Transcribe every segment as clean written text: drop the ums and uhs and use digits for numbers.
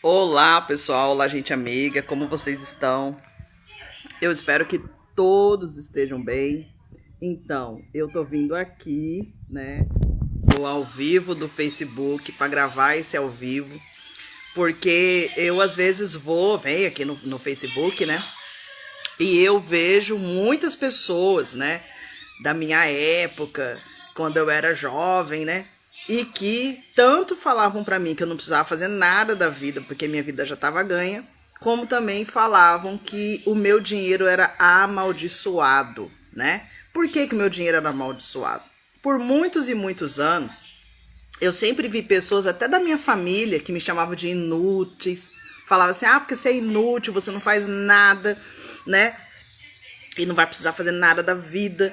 Olá pessoal, olá gente amiga, como vocês estão? Eu espero que todos estejam bem. Então, eu tô vindo aqui, né, no ao vivo do Facebook para gravar esse ao vivo, porque eu às vezes venho aqui no Facebook, né, e eu vejo muitas pessoas, né, da minha época, quando eu era jovem, né, e que tanto falavam pra mim que eu não precisava fazer nada da vida, porque minha vida já estava ganha, como também falavam que o meu dinheiro era amaldiçoado, né? Por que que o meu dinheiro era amaldiçoado? Por muitos e muitos anos, eu sempre vi pessoas, até da minha família, que me chamavam de inúteis, falavam assim, ah, porque você é inútil, você não faz nada, né? E não vai precisar fazer nada da vida.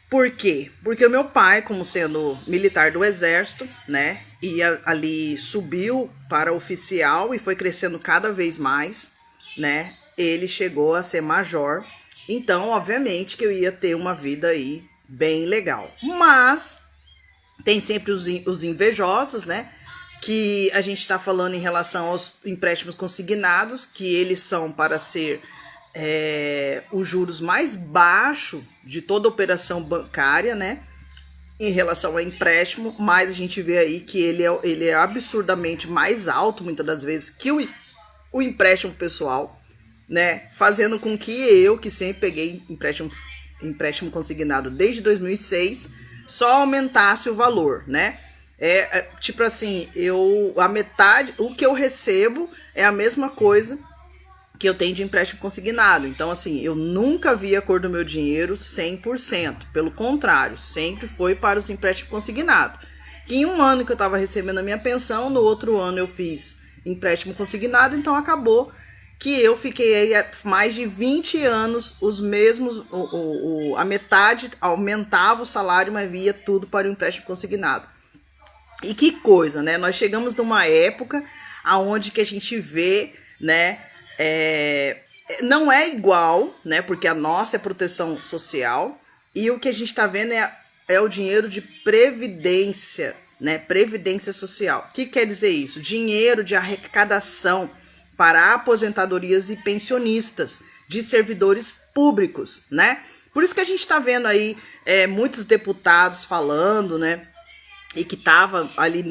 Por quê? Porque o meu pai, como sendo militar do exército, né, e ali subiu para oficial e foi crescendo cada vez mais, né, ele chegou a ser major. Então, obviamente que eu ia ter uma vida aí bem legal. Mas tem sempre os invejosos, né, que a gente está falando em relação aos empréstimos consignados, que eles são para ser os juros mais baixo de toda operação bancária, né? Em relação ao empréstimo, mas a gente vê aí que ele é absurdamente mais alto, muitas das vezes, que o empréstimo pessoal, né? Fazendo com que eu, que sempre peguei empréstimo consignado desde 2006, só aumentasse o valor, né? Tipo assim, a metade, o que eu recebo é a mesma coisa que eu tenho de empréstimo consignado. Então, assim, eu nunca vi a cor do meu dinheiro 100%. Pelo contrário, sempre foi para os empréstimos consignados. Em um ano que eu estava recebendo a minha pensão, no outro ano eu fiz empréstimo consignado, então acabou que eu fiquei aí mais de 20 anos os mesmos, a metade aumentava o salário, mas via tudo para o empréstimo consignado. E que coisa, né? Nós chegamos numa época aonde que a gente vê, né, não é igual, né? Porque a nossa é proteção social e o que a gente está vendo é o dinheiro de previdência, né? Previdência social. O que quer dizer isso? Dinheiro de arrecadação para aposentadorias e pensionistas de servidores públicos, né? Por isso que a gente está vendo aí muitos deputados falando, né? E que estava ali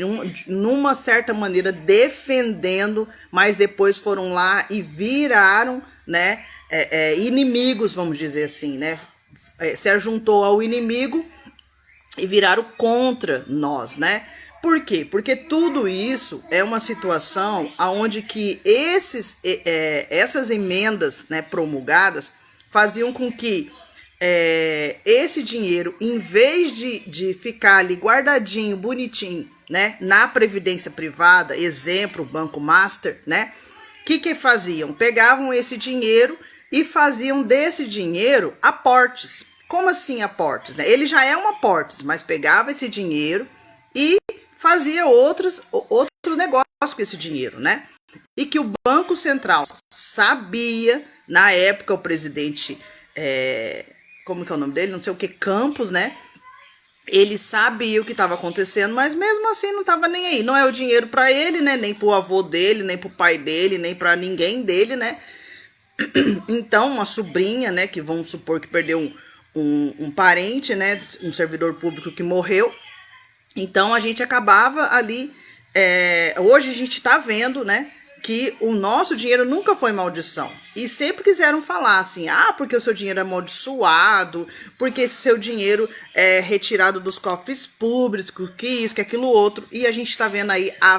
numa certa maneira defendendo, mas depois foram lá e viraram, né, inimigos, vamos dizer assim, né, se ajuntou ao inimigo e viraram contra nós, né. Por quê? Porque tudo isso é uma situação onde que essas emendas, né, promulgadas faziam com que esse dinheiro, em vez de ficar ali guardadinho, bonitinho, né, na previdência privada, exemplo, o Banco Master, né, que faziam? Pegavam esse dinheiro e faziam desse dinheiro aportes. Como assim aportes? Né? Ele já é um aportes, mas pegava esse dinheiro e fazia outro negócio com esse dinheiro, né? E que o Banco Central sabia, na época o presidente como que é o nome dele? Não sei o que, Campos, né? Ele sabia o que estava acontecendo, mas mesmo assim não estava nem aí. Não é o dinheiro para ele, né? Nem pro avô dele, nem pro pai dele, nem para ninguém dele, né? Então, uma sobrinha, né? Que vamos supor que perdeu um parente, né? Um servidor público que morreu. Então, a gente acabava ali. Hoje a gente tá vendo, né? Que o nosso dinheiro nunca foi maldição. E sempre quiseram falar assim, porque o seu dinheiro é amaldiçoado, porque esse seu dinheiro é retirado dos cofres públicos, que isso, que aquilo outro. E a gente tá vendo aí a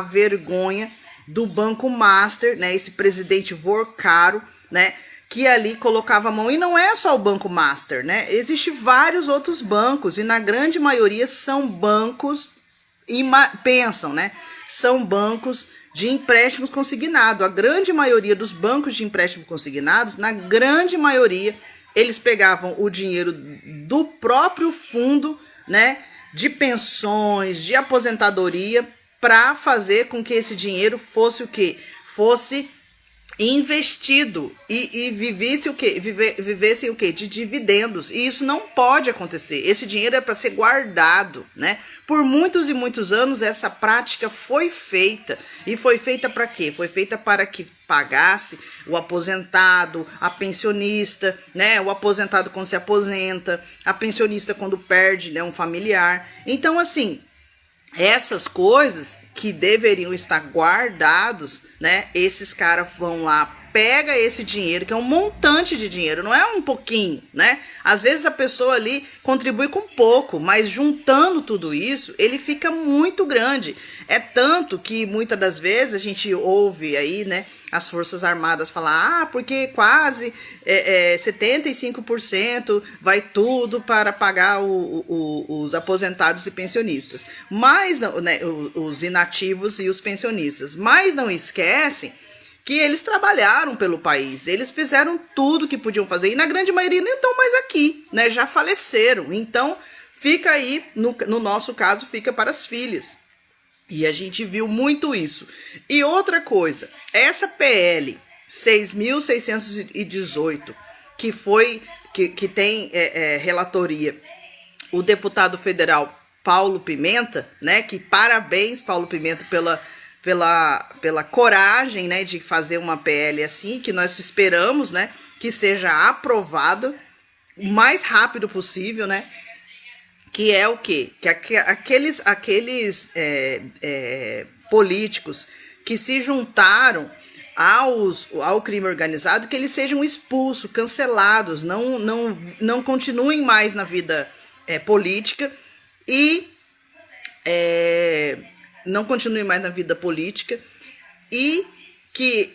vergonha do Banco Master, né? Esse presidente Vorcaro, né? Que ali colocava a mão, e não é só o Banco Master, né? Existem vários outros bancos, e na grande maioria são bancos, pensam, né? São bancos de empréstimos consignados. A grande maioria dos bancos de empréstimos consignados, na grande maioria, eles pegavam o dinheiro do próprio fundo, né, de pensões, de aposentadoria, para fazer com que esse dinheiro fosse o quê? Fosse investido e vivessem o quê? De dividendos. E isso não pode acontecer. Esse dinheiro é para ser guardado, né? Por muitos e muitos anos essa prática foi feita. E foi feita para quê? Foi feita para que pagasse o aposentado, a pensionista, né? O aposentado quando se aposenta, a pensionista quando perde, né, um familiar. Então, assim, essas coisas que deveriam estar guardados, né? Esses caras vão lá, pega esse dinheiro, que é um montante de dinheiro, não é um pouquinho, né? Às vezes a pessoa ali contribui com pouco, mas juntando tudo isso, ele fica muito grande. É tanto que muitas das vezes a gente ouve aí, né, as Forças Armadas falar, porque quase 75% vai tudo para pagar os aposentados e pensionistas. Mas, não, né, os inativos e os pensionistas. Mas não esquecem que eles trabalharam pelo país, eles fizeram tudo que podiam fazer, e na grande maioria nem estão mais aqui, né? Já faleceram. Então, fica aí, no nosso caso, fica para as filhas. E a gente viu muito isso. E outra coisa, essa PL 6.618, que tem relatoria, o deputado federal Paulo Pimenta, né? Que parabéns, Paulo Pimenta, pela coragem, né, de fazer uma PL assim, que nós esperamos, né, que seja aprovado o mais rápido possível, né, que é o quê? Que aqueles políticos que se juntaram ao crime organizado, que eles sejam expulsos, cancelados, não continuem mais na vida política e não continue mais na vida política, e que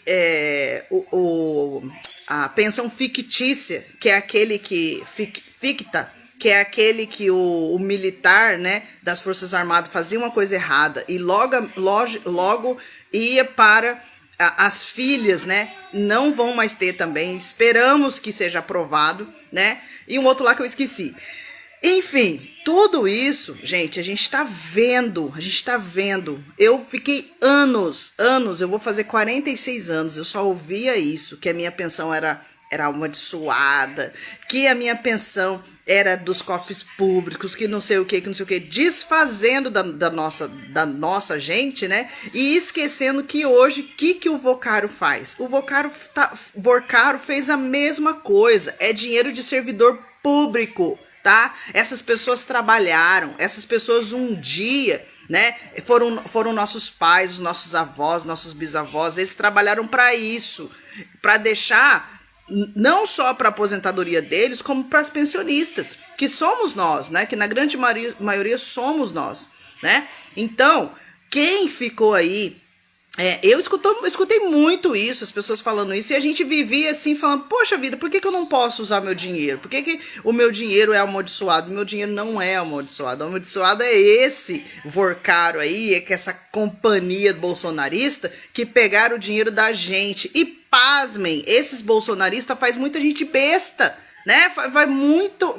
a pensão fictícia, que é aquele que ficta, que é aquele que o militar, né, das Forças Armadas fazia uma coisa errada e logo ia para as filhas, né, não vão mais ter também. Esperamos que seja aprovado, né? E um outro lá que eu esqueci. Enfim, tudo isso, gente, a gente tá vendo. Eu fiquei anos, eu vou fazer 46 anos, eu só ouvia isso, que a minha pensão era amaldiçoada, que a minha pensão era dos cofres públicos, que não sei o que, desfazendo da nossa gente, né? E esquecendo que hoje, o que o Vocaro faz? O Vocaro fez a mesma coisa, é dinheiro de servidor público, tá? Essas pessoas trabalharam, essas pessoas um dia, né, foram nossos pais, os nossos avós, nossos bisavós, eles trabalharam para isso, para deixar não só para a aposentadoria deles, como para as pensionistas, que somos nós, né, que na grande maioria somos nós, né? Então, quem ficou aí, eu escutei muito isso, as pessoas falando isso, e a gente vivia assim, falando, poxa vida, por que eu não posso usar meu dinheiro? Por que o meu dinheiro é amaldiçoado? O meu dinheiro não é amaldiçoado. O amaldiçoado é esse Vocaro aí, que essa companhia bolsonarista que pegaram o dinheiro da gente. E pasmem, esses bolsonaristas faz muita gente besta, né?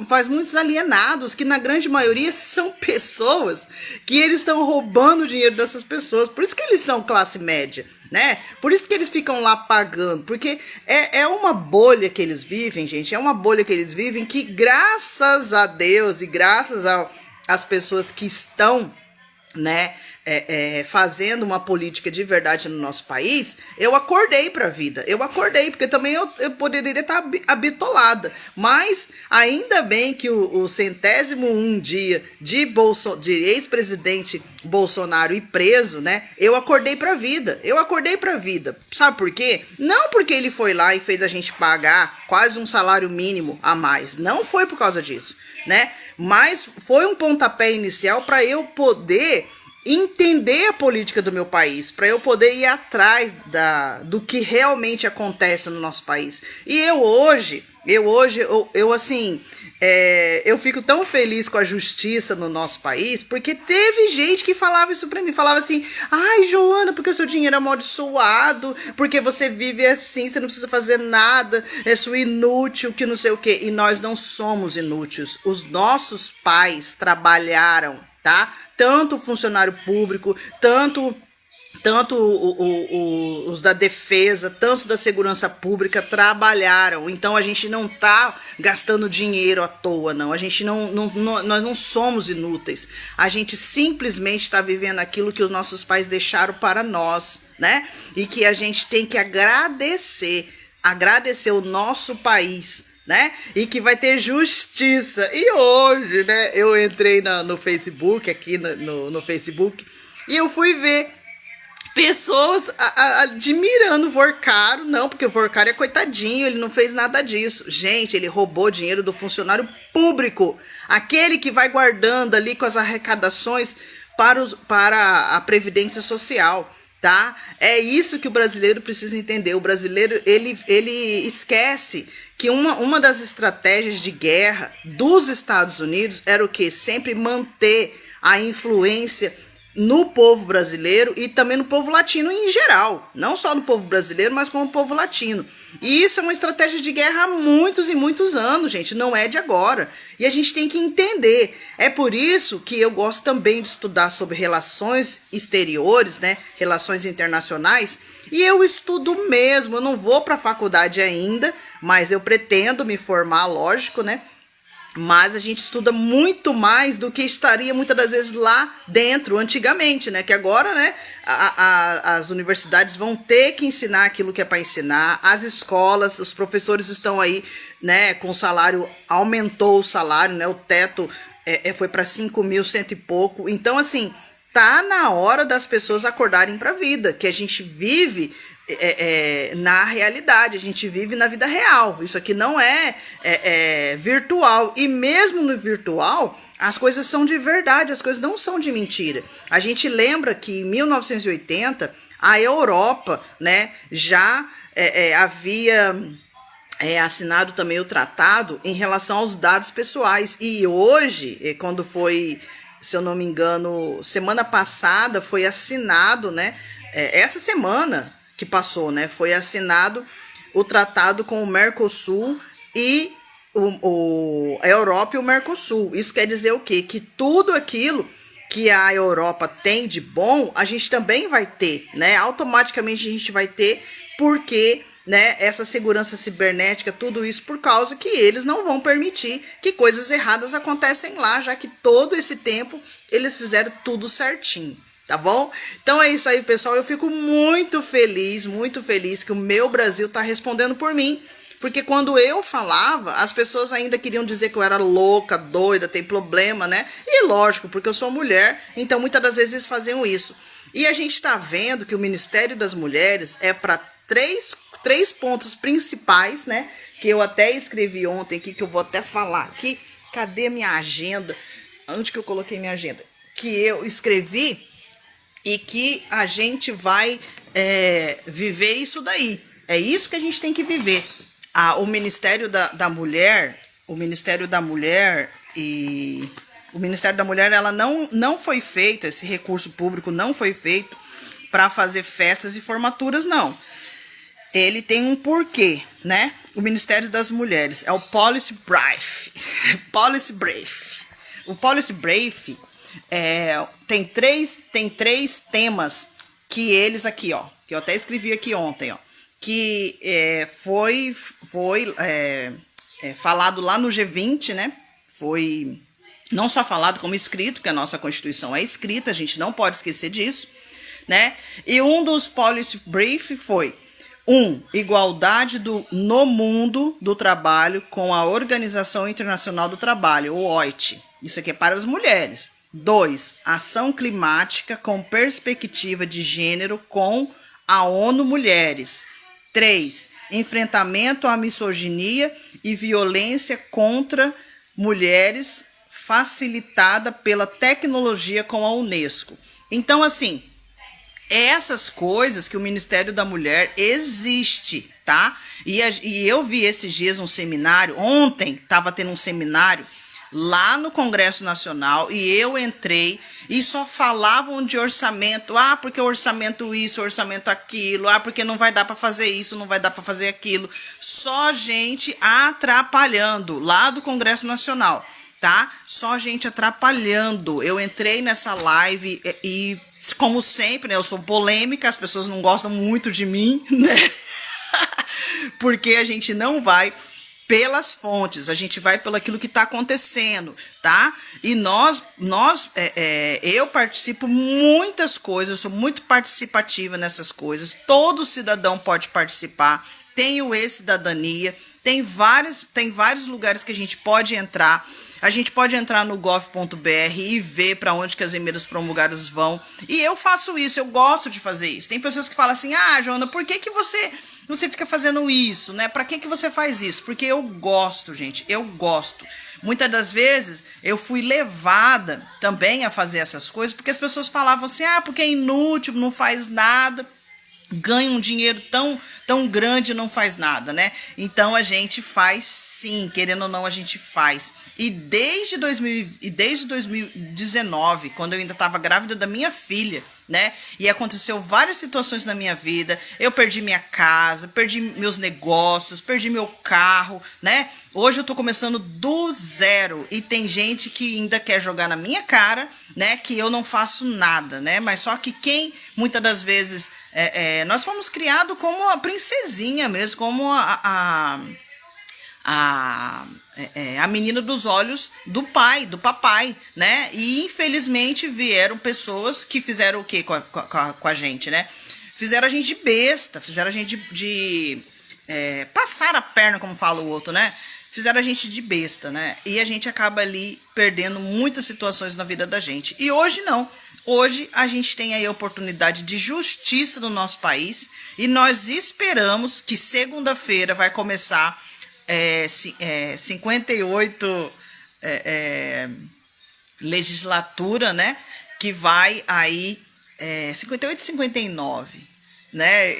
Faz muitos alienados, que na grande maioria são pessoas que eles estão roubando o dinheiro dessas pessoas. Por isso que eles são classe média, né? Por isso que eles ficam lá pagando, porque é uma bolha que eles vivem, gente. É uma bolha que eles vivem que, graças a Deus e graças às pessoas que estão, né, fazendo uma política de verdade no nosso país, eu acordei para a vida. Eu acordei, porque também eu poderia estar habitolada. Mas ainda bem que o 101º dia de ex-presidente Bolsonaro e preso, né? Eu acordei para a vida. Sabe por quê? Não porque ele foi lá e fez a gente pagar quase um salário mínimo a mais. Não foi por causa disso, né? Mas foi um pontapé inicial para eu poder entender a política do meu país, para eu poder ir atrás do que realmente acontece no nosso país. E eu fico tão feliz com a justiça no nosso país, porque teve gente que falava isso pra mim, falava assim, ai, Joana, porque o seu dinheiro é amaldiçoado, porque você vive assim, você não precisa fazer nada, é sua inútil, que não sei o quê. E nós não somos inúteis, os nossos pais trabalharam, tá? Tanto funcionário público, tanto tanto os da defesa, tanto da segurança pública trabalharam. Então a gente não está gastando dinheiro à toa, não. A gente nós não somos inúteis. A gente simplesmente está vivendo aquilo que os nossos pais deixaram para nós, né? E que a gente tem que agradecer o nosso país, né? E que vai ter justiça. E hoje, né, eu entrei no Facebook, aqui no Facebook, e eu fui ver pessoas admirando o Vorcaro. Não, porque o Vorcaro é coitadinho, ele não fez nada disso. Gente, ele roubou dinheiro do funcionário público, aquele que vai guardando ali com as arrecadações para a Previdência Social, tá? É isso que o brasileiro precisa entender. O brasileiro, ele esquece que uma das estratégias de guerra dos Estados Unidos era o quê? Sempre manter a influência no povo brasileiro e também no povo latino em geral. Não só no povo brasileiro, mas como no povo latino. E isso é uma estratégia de guerra há muitos e muitos anos, gente. Não é de agora. E a gente tem que entender. É por isso que eu gosto também de estudar sobre relações exteriores, né? Relações internacionais. E eu estudo mesmo. Eu não vou para a faculdade ainda, mas eu pretendo me formar, lógico, né? Mas a gente estuda muito mais do que estaria muitas das vezes lá dentro, antigamente, né? Que agora, né, as universidades vão ter que ensinar aquilo que é para ensinar, as escolas, os professores estão aí, né, com o salário, aumentou o salário, né? O teto foi para 5.100 e pouco. Então, assim, tá na hora das pessoas acordarem para a vida, que a gente vive na realidade, a gente vive na vida real. Isso aqui não é virtual. E mesmo no virtual, as coisas são de verdade, as coisas não são de mentira. A gente lembra que em 1980, a Europa, né, já havia assinado também o tratado em relação aos dados pessoais. E hoje, quando foi, se eu não me engano, semana passada, foi assinado, né, essa semana que passou, né? Foi assinado o tratado com o Mercosul e a Europa e o Mercosul. Isso quer dizer o quê? Que tudo aquilo que a Europa tem de bom, a gente também vai ter, né? Automaticamente a gente vai ter, porque, né, essa segurança cibernética, tudo isso por causa que eles não vão permitir que coisas erradas acontecem lá, já que todo esse tempo eles fizeram tudo certinho. Tá bom? Então é isso aí, pessoal. Eu fico muito feliz que o meu Brasil tá respondendo por mim. Porque quando eu falava, as pessoas ainda queriam dizer que eu era louca, doida, tem problema, né? E lógico, porque eu sou mulher, então muitas das vezes eles faziam isso. E a gente tá vendo que o Ministério das Mulheres é para três pontos principais, né? Que eu até escrevi ontem aqui, que eu vou até falar aqui. Cadê minha agenda? Onde que eu coloquei minha agenda? Que eu escrevi e que a gente vai viver isso daí. É isso que a gente tem que viver. O Ministério da Mulher, ela não foi feito, esse recurso público não foi feito para fazer festas e formaturas, não. Ele tem um porquê, né? O Ministério das Mulheres é o Policy Brief. Policy Brief. O Policy Brief tem três temas que eles aqui, ó, que eu até escrevi aqui ontem, ó, que foi falado lá no G20, né? Foi não só falado como escrito, que a nossa Constituição é escrita, a gente não pode esquecer disso, né? E um dos Policy Brief foi: igualdade no mundo do trabalho com a Organização Internacional do Trabalho, o OIT. Isso aqui é para as mulheres. 2, ação climática com perspectiva de gênero com a ONU Mulheres. 3, enfrentamento à misoginia e violência contra mulheres facilitada pela tecnologia com a Unesco. Então, assim, essas coisas que o Ministério da Mulher existe, tá? E eu vi esses dias um seminário, ontem estava tendo um seminário lá no Congresso Nacional, e eu entrei e só falavam de orçamento. Porque o orçamento isso, o orçamento aquilo, porque não vai dar para fazer isso, não vai dar para fazer aquilo. Só gente atrapalhando lá do Congresso Nacional. tá? Só gente atrapalhando. Eu entrei nessa live e como sempre, né, eu sou polêmica, as pessoas não gostam muito de mim, né? Porque a gente não vai pelas fontes, a gente vai pelo aquilo que está acontecendo, tá? E eu participo muitas coisas, eu sou muito participativa nessas coisas, todo cidadão pode participar, tem o e-cidadania, tem vários lugares que a gente pode entrar. A gente pode entrar no gov.br e ver para onde que as emendas promulgadas vão. E eu faço isso, eu gosto de fazer isso. Tem pessoas que falam assim, Joana, por que você fica fazendo isso, né? Para que você faz isso? Porque eu gosto, gente, eu gosto. Muitas das vezes eu fui levada também a fazer essas coisas, porque as pessoas falavam assim, porque é inútil, não faz nada. Ganha um dinheiro tão grande e não faz nada, né? Então a gente faz sim, querendo ou não, a gente faz. E desde 2019, quando eu ainda estava grávida da minha filha, né? E aconteceu várias situações na minha vida. Eu perdi minha casa, perdi meus negócios, perdi meu carro, né? Hoje eu tô começando do zero e tem gente que ainda quer jogar na minha cara, né? Que eu não faço nada, né? Mas só que quem muitas das vezes nós fomos criados como a princesinha mesmo, como a menina dos olhos do pai, do papai, né? E infelizmente vieram pessoas que fizeram o quê com a gente, né? Fizeram a gente de besta, fizeram a gente de passar a perna, como fala o outro, né? Fizeram a gente de besta, né? E a gente acaba ali perdendo muitas situações na vida da gente. E hoje não. Hoje a gente tem aí a oportunidade de justiça no nosso país e nós esperamos que segunda-feira vai começar 58 legislatura, né? Que vai aí 58 e 59, né?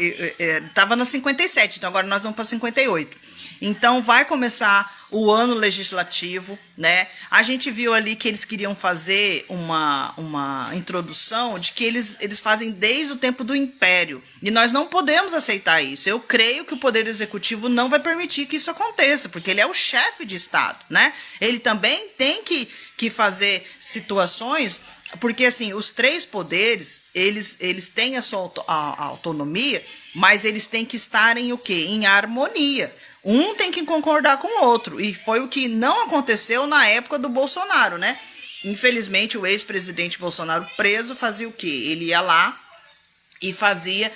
Tava na 57, então agora nós vamos para 58. Então vai começar o ano legislativo, né? A gente viu ali que eles queriam fazer uma introdução de que eles fazem desde o tempo do Império. E nós não podemos aceitar isso. Eu creio que o Poder Executivo não vai permitir que isso aconteça, porque ele é o chefe de Estado, né? Ele também tem que fazer situações, porque assim, os três poderes, eles têm a sua autonomia, mas eles têm que estarem o quê? Em harmonia. Um tem que concordar com o outro. E foi o que não aconteceu na época do Bolsonaro, né? Infelizmente, o ex-presidente Bolsonaro preso fazia o quê? Ele ia lá e fazia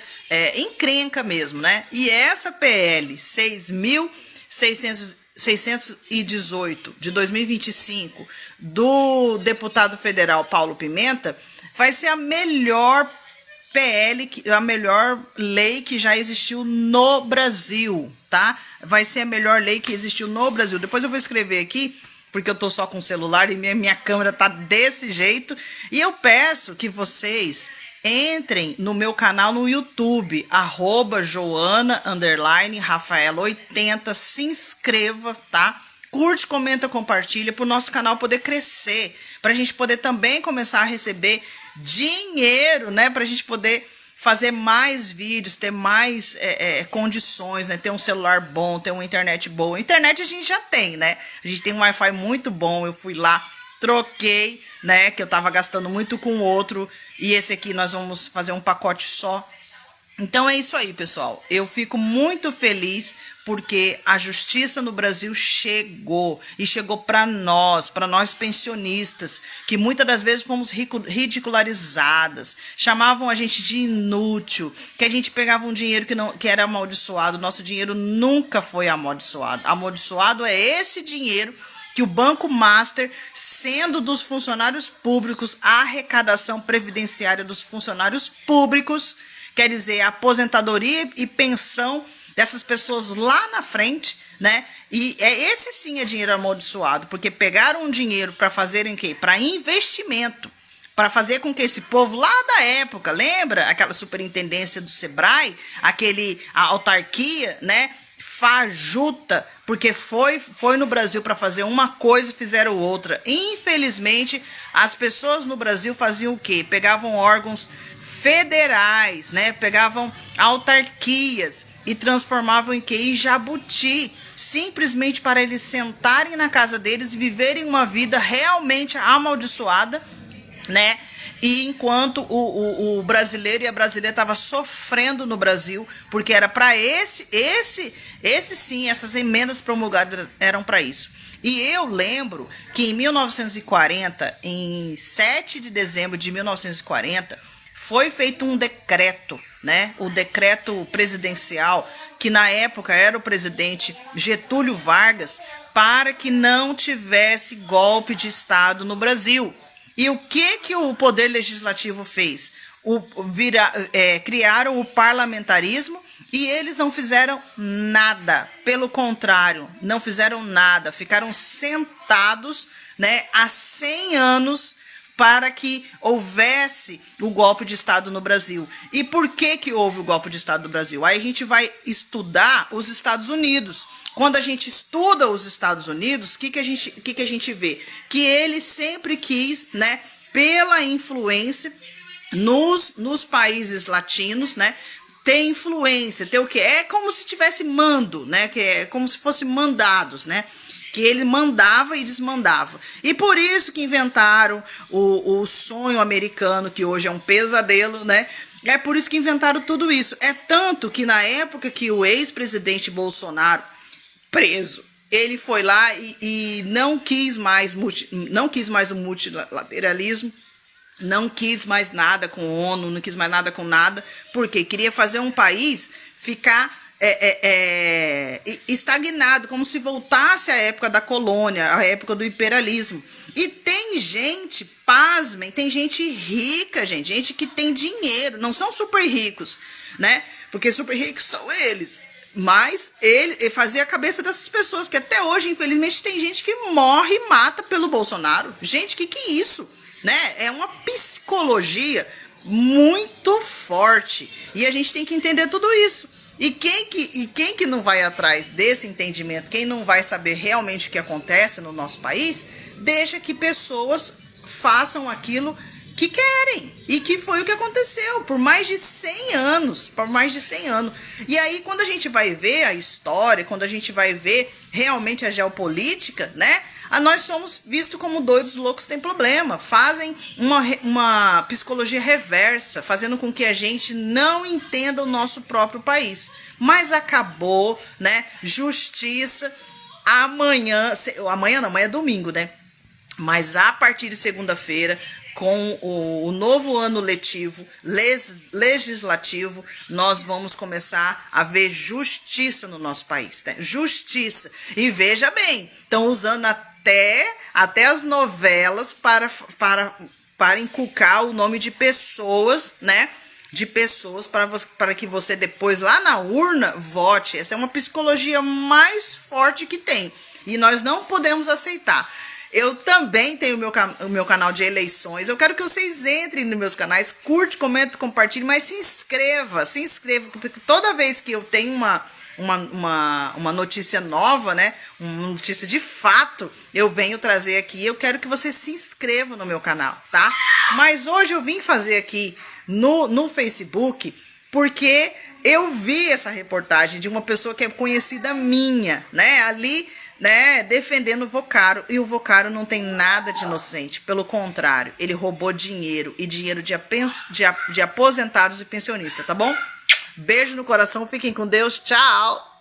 encrenca mesmo, né? E essa PL 6.618 de 2025 do deputado federal Paulo Pimenta vai ser a melhor PL, a melhor lei que já existiu no Brasil, tá? Vai ser a melhor lei que existiu no Brasil. Depois eu vou escrever aqui, porque eu tô só com o celular e minha câmera tá desse jeito. E eu peço que vocês entrem no meu canal no YouTube, @Joana_Rafaela80, se inscreva, tá? Curte, comenta, compartilha para o nosso canal poder crescer, para a gente poder também começar a receber dinheiro, né? Para a gente poder fazer mais vídeos, ter mais condições, né? Ter um celular bom, ter uma internet boa. Internet a gente já tem, né? A gente tem um Wi-Fi muito bom. Eu fui lá, troquei, né? Que eu tava gastando muito com o outro. E esse aqui nós vamos fazer um pacote só. Então é isso aí, pessoal. Eu fico muito feliz porque a justiça no Brasil chegou e chegou para nós pensionistas, que muitas das vezes fomos ridicularizadas, chamavam a gente de inútil, que a gente pegava um dinheiro que era amaldiçoado. Nosso dinheiro nunca foi amaldiçoado. Amaldiçoado é esse dinheiro que o Banco Master, sendo dos funcionários públicos, a arrecadação previdenciária dos funcionários públicos, quer dizer, a aposentadoria e pensão dessas pessoas lá na frente, né? E esse sim é dinheiro amaldiçoado, porque pegaram um dinheiro para fazerem o quê? Para investimento, para fazer com que esse povo lá da época, lembra aquela superintendência do Sebrae, a autarquia, né? Fajuta, porque foi no Brasil para fazer uma coisa e fizeram outra. Infelizmente, as pessoas no Brasil faziam o quê? Pegavam órgãos federais, né? Pegavam autarquias e transformavam em quê? Em jabuti. simplesmente para eles sentarem na casa deles e viverem uma vida realmente amaldiçoada, né? E enquanto o brasileiro e a brasileira estavam sofrendo no Brasil, porque era para esse sim, essas emendas promulgadas eram para isso. E eu lembro que em 1940, em 7 de dezembro de 1940, foi feito um decreto, né? O decreto presidencial, que na época era o presidente Getúlio Vargas, para que não tivesse golpe de Estado no Brasil. E o que o Poder Legislativo fez? Criaram o parlamentarismo e eles não fizeram nada. Pelo contrário, não fizeram nada. Ficaram sentados, né, há 100 anos para que houvesse o golpe de Estado no Brasil. E por que houve o golpe de Estado no Brasil? Aí a gente vai estudar os Estados Unidos. Quando a gente estuda os Estados Unidos, o que a gente vê? Que ele sempre quis, né, pela influência nos países latinos, né, ter influência, ter o quê? É como se tivesse mando, né, que é como se fossem mandados, né, que ele mandava e desmandava. E por isso que inventaram o sonho americano, que hoje é um pesadelo, né? É por isso que inventaram tudo isso. É tanto que na época que o ex-presidente Bolsonaro, preso, ele foi lá e não quis mais o multilateralismo, não quis mais nada com a ONU, não quis mais nada com nada, porque queria fazer um país ficar estagnado, como se voltasse à época da colônia, à época do imperialismo. E tem gente, pasmem, tem gente rica, gente que tem dinheiro, não são super ricos, né? Porque super ricos são eles. Mas ele fazia a cabeça dessas pessoas, que até hoje, infelizmente, tem gente que morre e mata pelo Bolsonaro. Gente, que é isso? Né? É uma psicologia muito forte. E a gente tem que entender tudo isso. E quem que não vai atrás desse entendimento, quem não vai saber realmente o que acontece no nosso país, deixa que pessoas façam aquilo que querem. E que foi o que aconteceu por mais de 100 anos. E aí, quando a gente vai ver a história, quando a gente vai ver realmente a geopolítica, né? Nós somos vistos como doidos, loucos, tem problema. Fazem uma psicologia reversa, fazendo com que a gente não entenda o nosso próprio país. Mas acabou, né? Justiça. Amanhã não, amanhã é domingo, né? Mas a partir de segunda-feira, com o novo ano letivo, legislativo, nós vamos começar a ver justiça no nosso país, né? Justiça. E veja bem, estão usando até as novelas para inculcar o nome de pessoas, né? De pessoas para que você depois lá na urna vote. Essa é uma psicologia mais forte que tem. E nós não podemos aceitar. Eu também tenho o meu canal de eleições. Eu quero que vocês entrem nos meus canais, curte, comente, compartilhe, mas se inscreva, porque toda vez que eu tenho uma notícia nova, né, uma notícia de fato, eu venho trazer aqui. Eu quero que você se inscreva no meu canal, tá? Mas hoje eu vim fazer aqui no Facebook porque eu vi essa reportagem de uma pessoa que é conhecida minha, né, ali, né, defendendo o Vocaro, e o Vocaro não tem nada de inocente, pelo contrário, ele roubou dinheiro, e dinheiro de aposentados e pensionistas, tá bom? Beijo no coração, fiquem com Deus, tchau!